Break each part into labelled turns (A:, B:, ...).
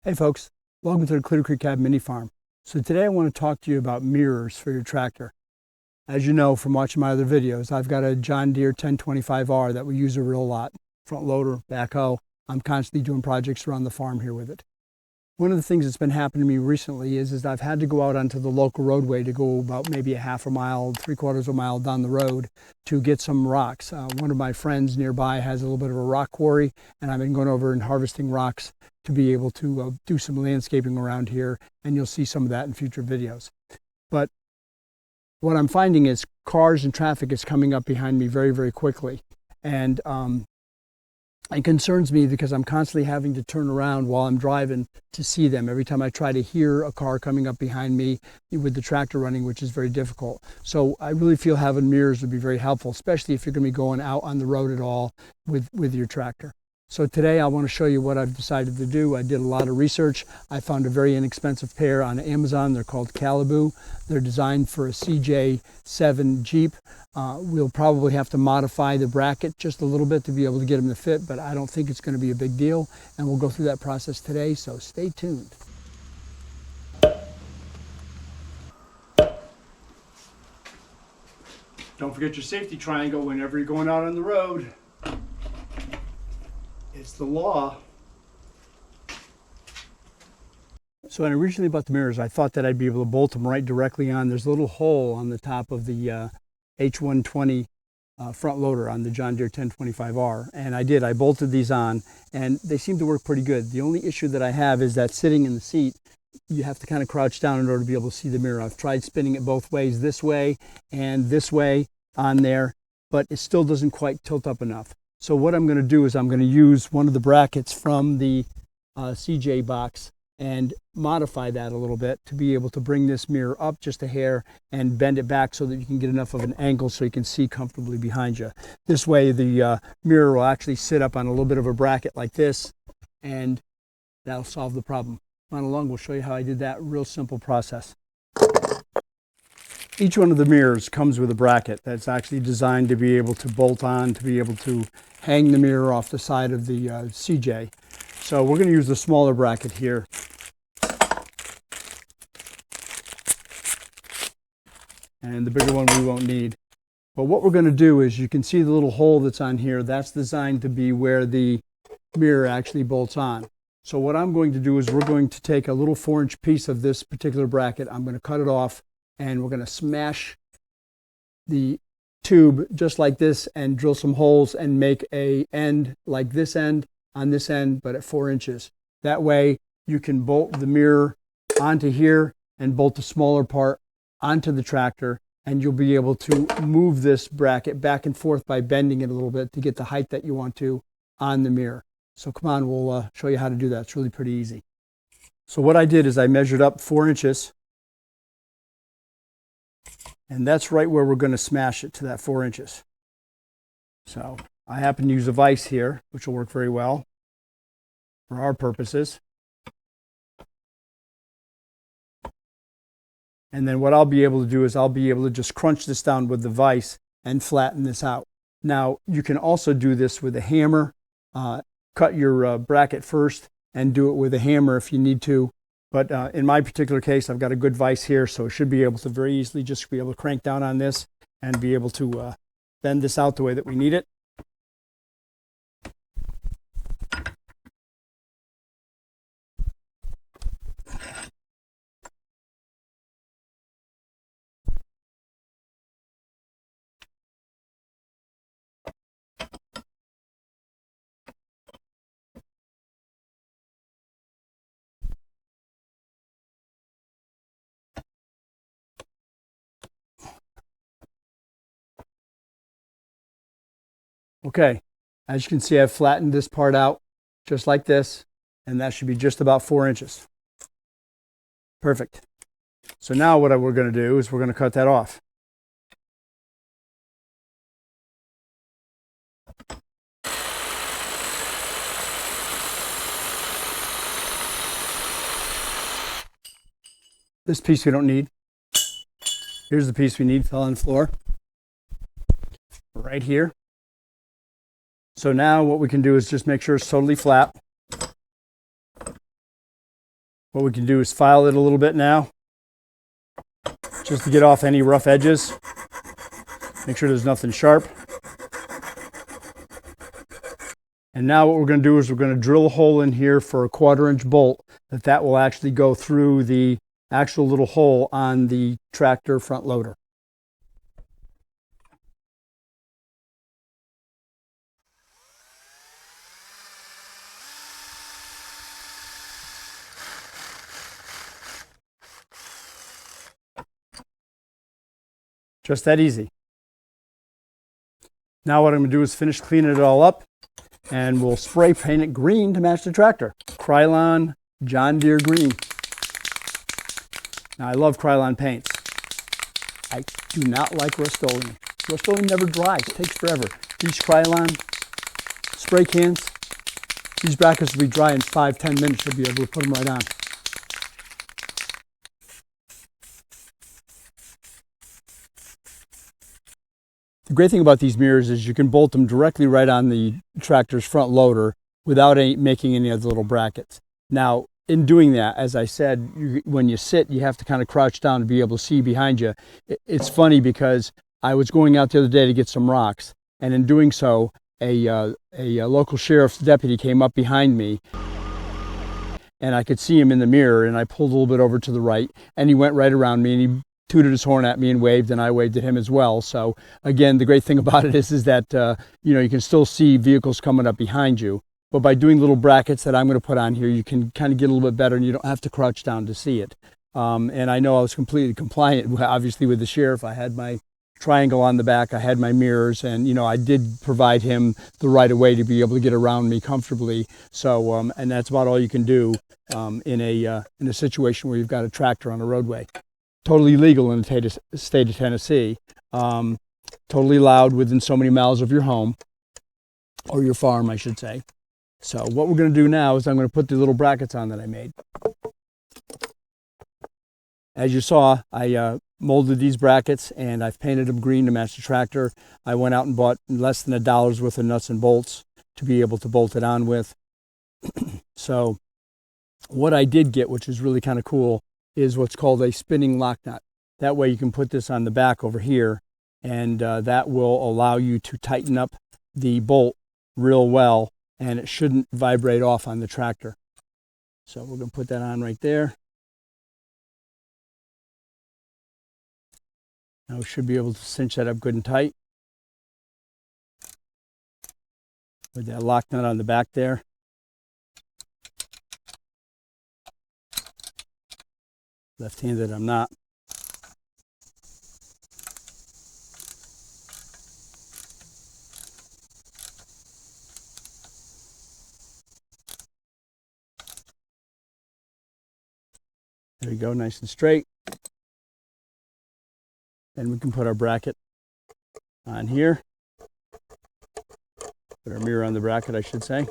A: Hey folks, welcome to the Clear Creek Cab Mini Farm. So today I want to talk to you about mirrors for your tractor. As you know from watching my other videos, I've got a John Deere 1025R that we use a real lot. Front loader, backhoe. I'm constantly doing projects around the farm here with it. One of the things that's been happening to me recently is I've had to go out onto the local roadway to go about maybe a half a mile, 3/4 of a mile down the road to get some rocks. One of my friends nearby has a little bit of a rock quarry, and I've been going over and harvesting rocks to be able to do some landscaping around here, and you'll see some of that in future videos. But what I'm finding is cars and traffic is coming up behind me very, very quickly. And it concerns me because I'm constantly having to turn around while I'm driving to see them. Every time I try to hear a car coming up behind me with the tractor running, which is very difficult. So I really feel having mirrors would be very helpful, especially if you're going to be going out on the road at all with your tractor. So today I want to show you what I've decided to do. I did a lot of research. I found a very inexpensive pair on Amazon. They're called Caliboo. They're designed for a CJ7 Jeep. We'll probably have to modify the bracket just a little bit to be able to get them to fit, but I don't think it's going to be a big deal. And we'll go through that process today, so stay tuned. Don't forget your safety triangle whenever you're going out on the road. It's the law. So when I originally bought the mirrors, I thought that I'd be able to bolt them right directly on. There's a little hole on the top of the H120 front loader on the John Deere 1025R. And I did. I bolted these on, and they seem to work pretty good. The only issue that I have is that sitting in the seat, you have to kind of crouch down in order to be able to see the mirror. I've tried spinning it both ways, this way and this way on there, but it still doesn't quite tilt up enough. So what I'm going to do is I'm going to use one of the brackets from the CJ box and modify that a little bit to be able to bring this mirror up just a hair and bend it back so that you can get enough of an angle so you can see comfortably behind you. This way the mirror will actually sit up on a little bit of a bracket like this, and that'll solve the problem. Come on along, we'll show you how I did that. Real simple process. Each one of the mirrors comes with a bracket that's actually designed to be able to bolt on, to be able to hang the mirror off the side of the CJ. So we're going to use the smaller bracket here. And the bigger one we won't need. But what we're going to do is, you can see the little hole that's on here. That's designed to be where the mirror actually bolts on. So what I'm going to do is we're going to take a little 4-inch piece of this particular bracket. I'm going to cut it off, and we're going to smash the tube just like this and drill some holes and make a end like this end on this end, but at 4 inches. That way you can bolt the mirror onto here and bolt the smaller part onto the tractor, and you'll be able to move this bracket back and forth by bending it a little bit to get the height that you want to on the mirror. So come on, we'll show you how to do that. It's really pretty easy. So what I did is I measured up 4 inches, and that's right where we're going to smash it, to that 4 inches. So I happen to use a vise here, which will work very well for our purposes. And then what I'll be able to do is I'll be able to just crunch this down with the vise and flatten this out. Now, you can also do this with a hammer. Cut your bracket first and do it with a hammer if you need to. But in my particular case, I've got a good vise here, so I should be able to very easily just be able to crank down on this and be able to bend this out the way that we need it. Okay, as you can see, I've flattened this part out just like this, and that should be just about 4 inches. Perfect. So now what we're going to do is we're going to cut that off. This piece we don't need. Here's the piece we need, fell on the floor. Right here. So now what we can do is just make sure it's totally flat. What we can do is file it a little bit now, just to get off any rough edges. Make sure there's nothing sharp. And now what we're going to do is we're going to drill a hole in here for a 1/4-inch bolt that will actually go through the actual little hole on the tractor front loader. Just that easy. Now what I'm going to do is finish cleaning it all up, and we'll spray paint it green to match the tractor. Krylon John Deere green. Now I love Krylon paints. I do not like Rust-Oleum. Rust-Oleum never dries, it takes forever. These Krylon spray cans, these brackets will be dry in 5-10 minutes. You'll be able to put them right on. The great thing about these mirrors is you can bolt them directly right on the tractor's front loader without making any of the little brackets. Now, in doing that, as I said, when you sit, you have to kind of crouch down to be able to see behind you. It's funny because I was going out the other day to get some rocks, and in doing so, a local sheriff's deputy came up behind me, and I could see him in the mirror, and I pulled a little bit over to the right, and he went right around me, and he tooted his horn at me and waved, and I waved at him as well. So again, the great thing about it is that you can still see vehicles coming up behind you, but by doing little brackets that I'm going to put on here, you can kind of get a little bit better, and you don't have to crouch down to see it. And I know I was completely compliant, obviously, with the sheriff. I had my triangle on the back, I had my mirrors, and I did provide him the right of way to be able to get around me comfortably. So and that's about all you can do in a situation where you've got a tractor on a roadway. Totally legal in the state of Tennessee. Totally allowed within so many miles of your home, or your farm, I should say. So what we're going to do now is I'm going to put the little brackets on that I made. As you saw, I molded these brackets, and I've painted them green to match the tractor. I went out and bought less than $1 worth of nuts and bolts to be able to bolt it on with. So what I did get, which is really kind of cool, is what's called a spinning lock nut. That way you can put this on the back over here, and that will allow you to tighten up the bolt real well, and it shouldn't vibrate off on the tractor. So we're going to put that on right there. Now we should be able to cinch that up good and tight with that lock nut on the back there. Left-handed, I'm not. There we go, nice and straight. Then we can put our bracket on here. Put our mirror on the bracket, I should say.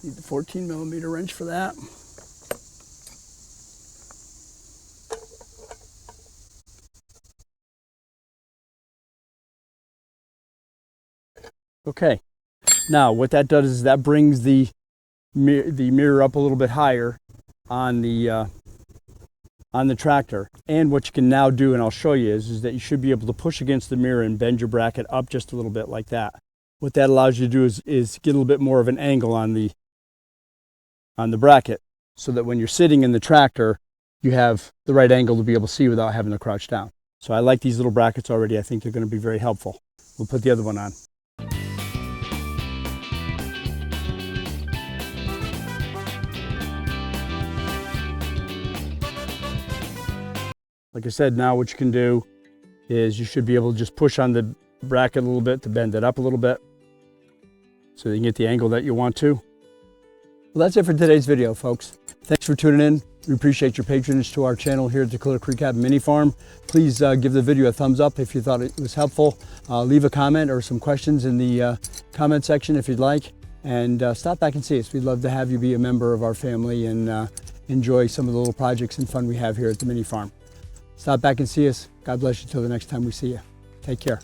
A: Need the 14mm wrench for that. Okay, now what that does is that brings the mirror up a little bit higher on the tractor. And what you can now do, and I'll show you, is that you should be able to push against the mirror and bend your bracket up just a little bit like that. What that allows you to do is get a little bit more of an angle on the bracket, so that when you're sitting in the tractor, you have the right angle to be able to see without having to crouch down. So I like these little brackets already. I think they're going to be very helpful. We'll put the other one on. Like I said, now what you can do is you should be able to just push on the bracket a little bit to bend it up a little bit so you can get the angle that you want to. Well, that's it for today's video, folks. Thanks for tuning in. We appreciate your patronage to our channel here at the Clear Creek Cabin Mini Farm. Please give the video a thumbs up if you thought it was helpful. Leave a comment or some questions in the comment section if you'd like. And stop back and see us. We'd love to have you be a member of our family and enjoy some of the little projects and fun we have here at the Mini Farm. Stop back and see us. God bless you till the next time we see you. Take care.